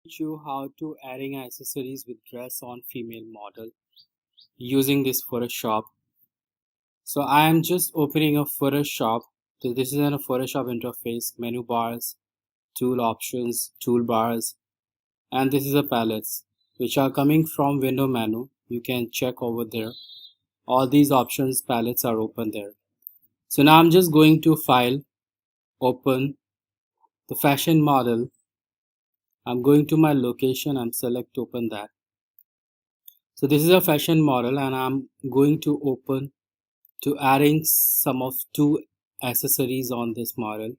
You how to adding accessories with dress on female model using this Photoshop. So I am just opening a Photoshop. So this is a Photoshop interface, menu bars, tool options, toolbars, and this is a palettes which are coming from window menu. You can check over there. All these options palettes are open there. So now I'm just going to file, open the fashion model. I'm going to my location and select open that. So this is a fashion model and I'm going to open to adding some of two accessories on this model.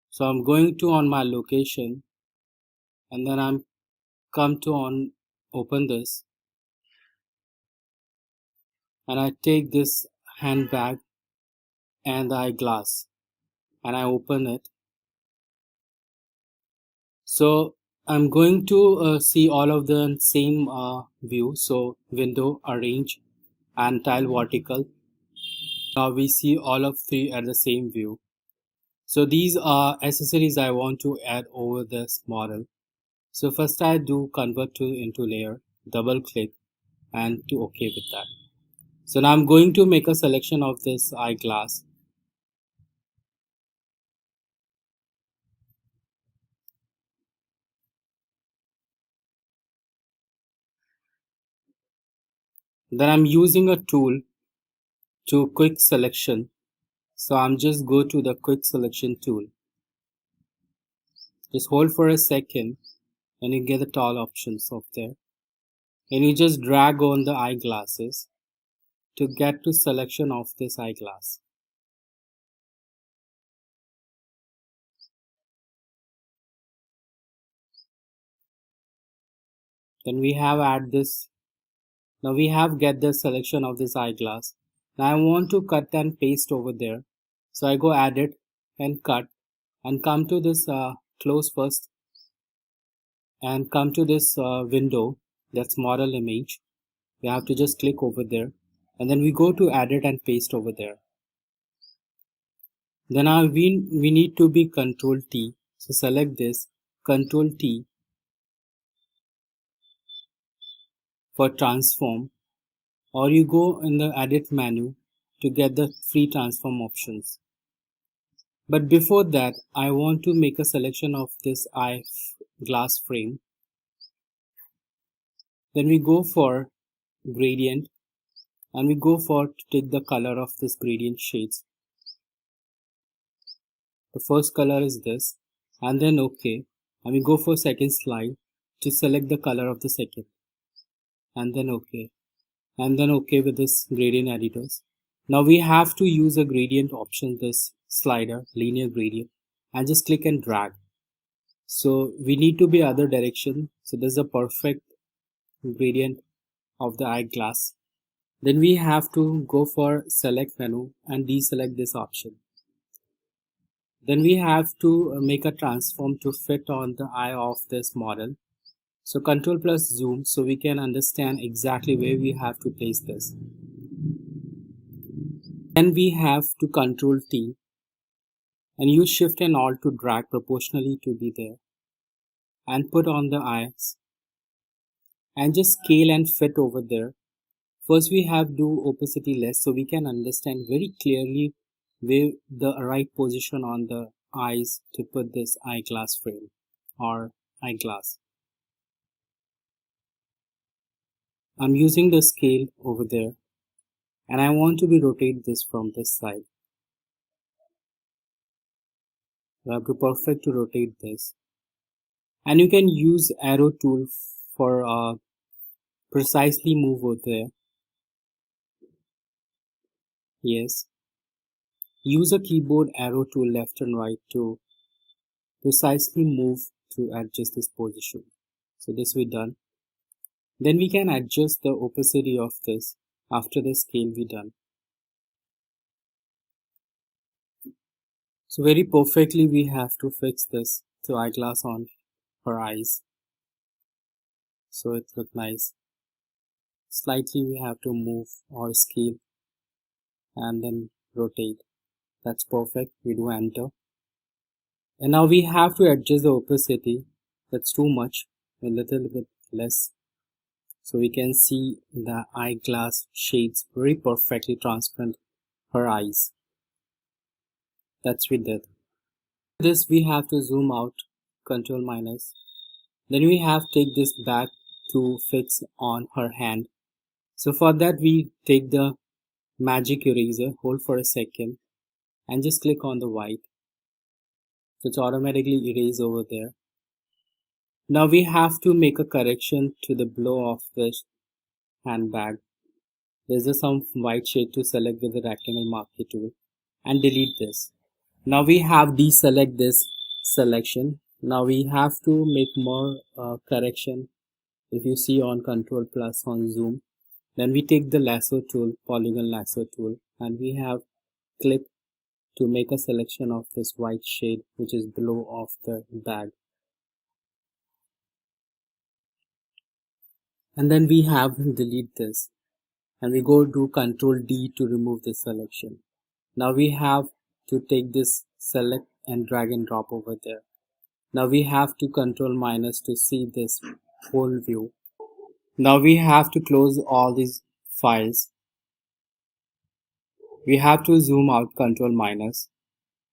So I'm going to on my location and then I'm come to on open this and I take this handbag and the eyeglass and I open it. So I'm going to see all of the same view. So window, arrange and tile vertical. Now we see all of three at the same view. So these are accessories I want to add over this model. So first I do convert to into layer, double click and to OK with that. So now I'm going to make a selection of this eyeglass. Then I'm using a tool to quick selection. So I'm just go to the quick selection tool. Just hold for a second and you get the tall options of there. And you just drag on the eyeglasses to get to selection of this eyeglass. Then we have add this. Now we have get the selection of this eyeglass. Now I want to cut and paste over there. So I go edit and cut and come to this close first and come to this window that's model image. We have to just click over there and then we go to edit and paste over there. Then we need to be Control T. So select this Control T for transform, or you go in the edit menu to get the free transform options. But before that, I want to make a selection of this glass frame. Then we go for gradient and we go for to take the color of this gradient shades. The first color is this and then OK. And we go for second slide to select the color of the second and then OK. And then OK with this gradient editors. Now we have to use a gradient option, this slider, linear gradient, and just click and drag. So we need to be other direction. So there's a perfect gradient of the eyeglass. Then we have to go for select menu and deselect this option. Then we have to make a transform to fit on the eye of this model. So Control plus zoom so we can understand exactly where we have to place this. Then we have to Control T and use Shift and Alt to drag proportionally to be there and put on the eyes and just scale and fit over there. First we have do opacity less so we can understand very clearly where the right position on the eyes to put this eyeglass frame or eyeglass. I'm using the scale over there and I want to be rotate this from this side. You have to perfect to rotate this and you can use arrow tool for precisely move over there. Yes, use a keyboard arrow tool left and right to precisely move to adjust this position. So this we done. Then we can adjust the opacity of this after the scale we done. So very perfectly we have to fix this to eyeglass on her eyes. So it look nice. Slightly we have to move or scale and then rotate. That's perfect. We do enter. And now we have to adjust the opacity. That's too much, a little bit less, so we can see the eyeglass shades very perfectly transparent her eyes. That's we did. This we have to zoom out, control minus. Then we have take this back to fix on her hand. So for that we take the magic eraser, hold for a second and just click on the white. So it's automatically erased over there. Now we have to make a correction to the blow of this handbag. There's some white shade to select with the rectangle marquee tool and delete this. Now we have deselect this selection. Now we have to make more correction. If you see on control plus on zoom, then we take the lasso tool, polygon lasso tool, and we have click to make a selection of this white shade which is below of the bag. And then we have delete this and we go to control D to remove this selection. Now we have to take this select and drag and drop over there. Now we have to control minus to see this whole view. Now we have to close all these files. We have to zoom out, control minus,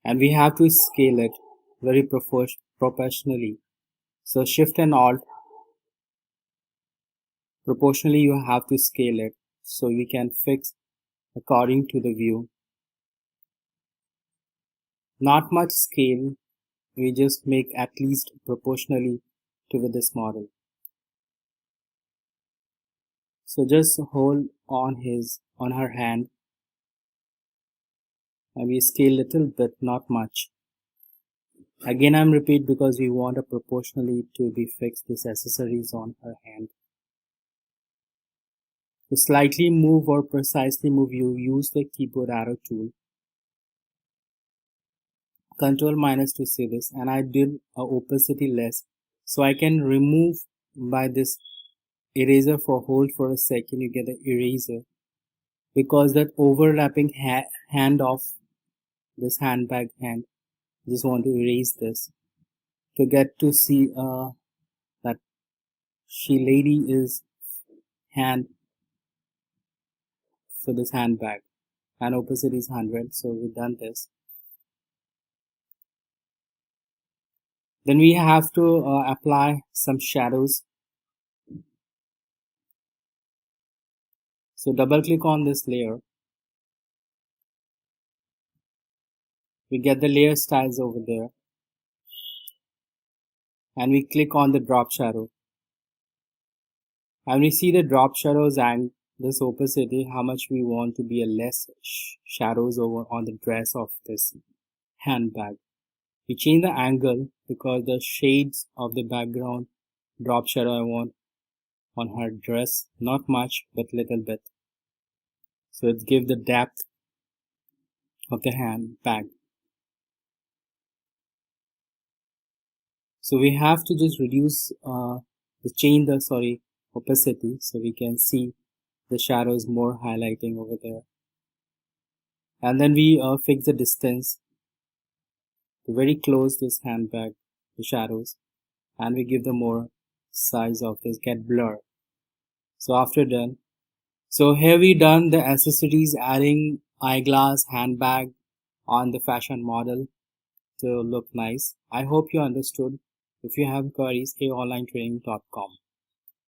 and we have to scale it very proportionally. So shift and alt, proportionally you have to scale it so we can fix according to the view. Not much scale, we just make at least proportionally to this model. So just hold on her hand and we scale little bit, not much. Again I'm repeat because we want a proportionally to be fixed this accessories on her hand. To slightly move or precisely move, you use the keyboard arrow tool. Control minus to see this, and I did a opacity less, so I can remove by this eraser. For hold for a second, you get the eraser because that overlapping hand of this handbag hand. Just want to erase this to get to see that she lady is hand for this handbag, and opacity is 100. So we've done this. Then we have to apply some shadows. So double click on this layer. We get the layer styles over there. And we click on the drop shadow. And we see the drop shadows and this opacity, how much we want to be a less shadows over on the dress of this handbag. We change the angle because the shades of the background drop shadow I want on her dress, not much but little bit, so it gives the depth of the handbag. So we have to just reduce change the opacity so we can see the shadows more highlighting over there. And then we fix the distance to very close this handbag, the shadows, and we give the more size of this, get blur. So after done, so here we done the accessories, adding eyeglass handbag on the fashion model to look nice. I hope you understood. If you have queries, aonlinetraining.com.